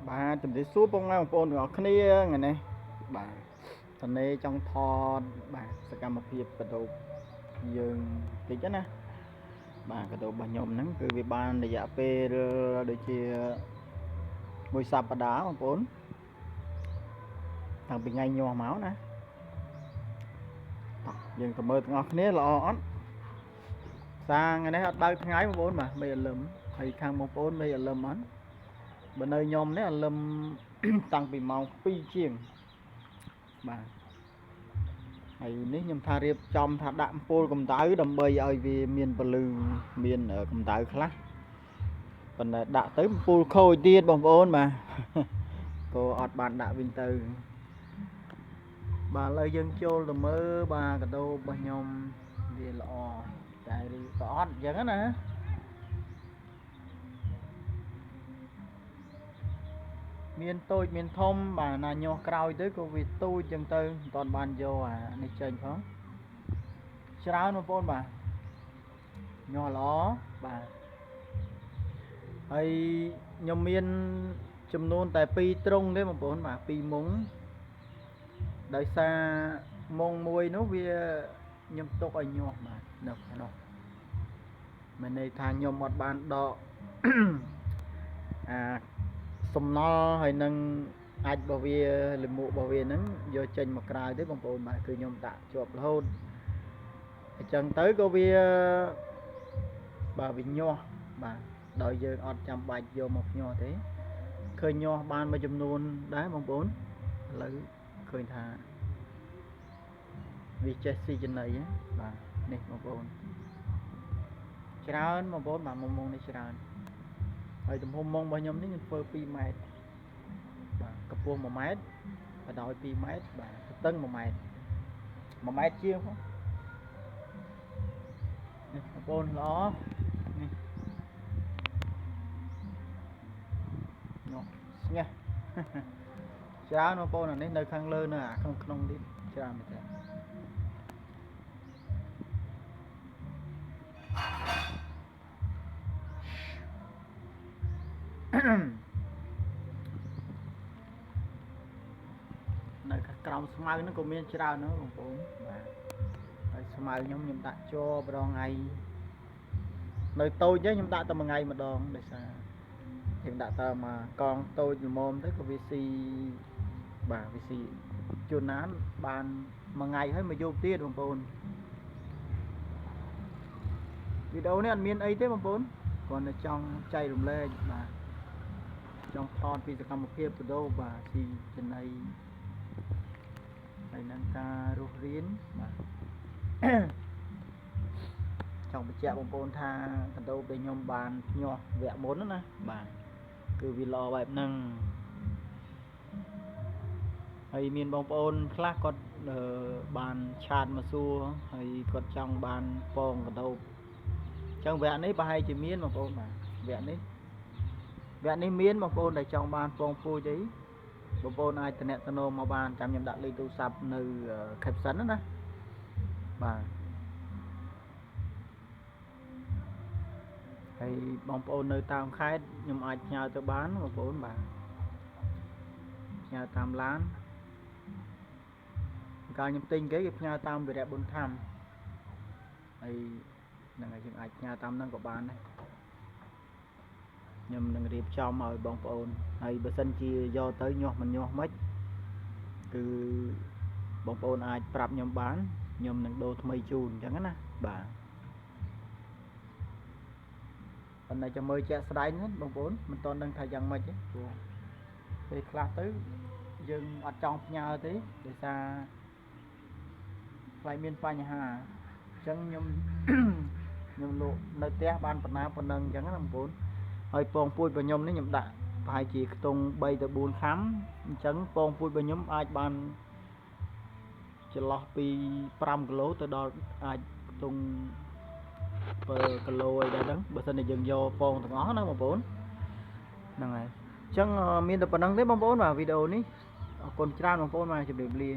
បាទជំរាបសួរបងប្អូនទាំងអស់គ្នាថ្ងៃនេះបាទតនេះចង់ថតបាទសកម្មភាពកដោបយើងតិចណាបាទកដោបរបស់ខ្ញុំហ្នឹងគឺវាបានរយៈពេលដូចជាមួយសប្តាហ៍បងប្អូនតាំងពីថ្ងៃញាស់មកណាយើងទៅមើលទាំងអស់គ្នាល្អអត់សាថ្ងៃនេះអត់បើកថ្ងៃបងប្អូនបាទមេអលឹមហើយខាងបងប្អូនមេអលឹមអត់បើនៅខ្ញុំនេះអលឹមតាំងពីម៉ោង2ជាងបាទហើយនេះខ្ញុំថារៀបចំថាដាក់អំពូលកម្ដៅដើម្បីឲ្យវាមានពលឺមានកម្ដៅខ្លះប៉ុន្តែដាក់ទៅអំពូលខូចទៀតបងប្អូនបាទក៏អត់បានដាក់វិញទៅបាទឥឡូវយើងចូលទៅមើលបាទកាដូរបស់ខ្ញុំវាល្អតែឬក៏អត់អញ្ចឹងណាមានតូចមានធំបាទណាញាស់ក្រោយទៅក៏វាទូចចឹងទៅមិនតាន់បានយកអានេះចេញផងច្រើនបងប្អូនបាទញាស់ល្អបាទហើយខ្ញុំមានចំនួនតែ2ទ្រុងទេបងប្អូនបាទ2មុងដោយសារមុងមួយនោះវាខ្ញុំទុកឲ្យញាស់បាទនៅនោះមានន័យថាខ្ញុំអត់បានដកអាសំណល់ហើយនឹងអាចរបស់វាលិមួករបស់វាហ្នឹងយកចេញមកក្រៅទេបងប្អូនបាទគឺខ្ញុំដាក់ជាប់រហូតអញ្ចឹងទៅក៏វាបាទវាញាស់បាទដោយយើងអត់ចាំបាច់យកមកញាស់ទេឃើញញាស់បានមួយចំនួនដែរបងប្អូនឥឡូវឃើញថាវាចេះស៊ីចំណីបាទនេះបងប្អូនច្រើនបងប្អូនបាទមុំនេះច្រើនហើយទំហំមុងរបស់ខ្ញុំនេះខ្ញុំធ្វើ2ម៉ែត្របាទកម្ពស់1ម៉ែត្របដោយ2ម៉ែត្របាទស្ទឹង1ម៉ែត្រ1ម៉ែត្រជាងផងនេះបងប្អូនល្អនេះនោះស្ញេះច្រើនបងប្អូនអានេះនៅខាងលើនៅអាក្នុងទៀតច្រើនមែនទេនៅក្រោមស្មៅហ្នឹងក៏មានច្រើនណាបងប្អូនបាទហើយស្មៅខ្ញុំដាក់ជាប់ម្ដងថ្ងៃនៅតូចទេខ្ញុំដាក់តែមួយថ្ងៃម្ដងដោយសារយើងដាក់តែមកកងតូចល្មមទៅក៏វាស៊ីបាទវាស៊ីជួនណានបានមួយថ្ងៃហើយមកយកទៀតបងប្អូនវីដេអូនេះអត់មានអីទេបងប្អូនគ្រាន់តែចង់ចែករំលែកបាទចង់ថតពីសកម្មភាពបដូរបាទស៊ីចំណីហើយនឹងការរស់រៀនបាទចង់បញ្ជាក់បងប្អូនថាកដោបដែលខ្ញុំបានញាស់វគ្គមុនណាបាទគឺវាល្អបែបហ្នឹងហើយមានបងប្អូនខ្លះគាត់បានឆាតមកសួរហើយគាត់ចង់បានពងកដោបអញ្ចឹងវគ្គនេះប្រហែលជាមានបងប្អូនបាទវគ្គនេះមានបងប្អូនដែលចង់បានពងពូជអីបងប្អូនអាចតំណតំណងមកបានតាមខ្ញុំដាក់លេខទូរស័ព្ទនៅ caption ណាបាទហើយបងប្អូននៅតាមខេត្តខ្ញុំអាចផ្ញើទៅបានបងប្អូនបាទផ្ញើតាមឡានកាលខ្ញុំទិញគេផ្ញើតាមវិរៈបុណ្យធម្មហើយនឹងយើងអាចផ្ញើតាមហ្នឹងក៏បានដែរខ្ញុំនឹងរៀបចំឲ្យបងប្អូនហើយបើសិនជាយកទៅញាស់មិនញាស់មិនគឺបងប្អូនអាចប្រាប់ខ្ញុំបានខ្ញុំនឹងដូរថ្មីជូនអញ្ចឹងណាបាទប៉ុន្តែចាំមើលជាក់ស្ដែងហ្នឹងបងប្អូនមិនទាន់ដឹងថាយ៉ាងម៉េចទេព្រោះពេលខ្លះទៅយើងអត់ចង់ផ្ញើទេដោយសារខ្លាចមានបញ្ហាអញ្ចឹងខ្ញុំលក់នៅផ្ទះបានប៉ុណ្ណាប៉ុណ្ណឹងអញ្ចឹងណាបងប្អូនហើយពងពូជរបស់ខ្ញុំនេះខ្ញុំដាក់ប្រហែលជាខ្ទង់3ទៅ4ខាំអញ្ចឹងពងពូជរបស់ខ្ញុំអាចបានចន្លោះពី5គីឡូទៅដល់អាចខ្ទង់7គីឡូអីដែរហ្នឹងបើសិនតែយើងយកពងទាំងអស់ណាបងប្អូនហ្នឹងហើយអញ្ចឹងមានតែប៉ុណ្្នឹងទេបងប្អូនបាទវីដេអូនេះអរគុណច្រើនបងប្អូនបាទជម្រាបលា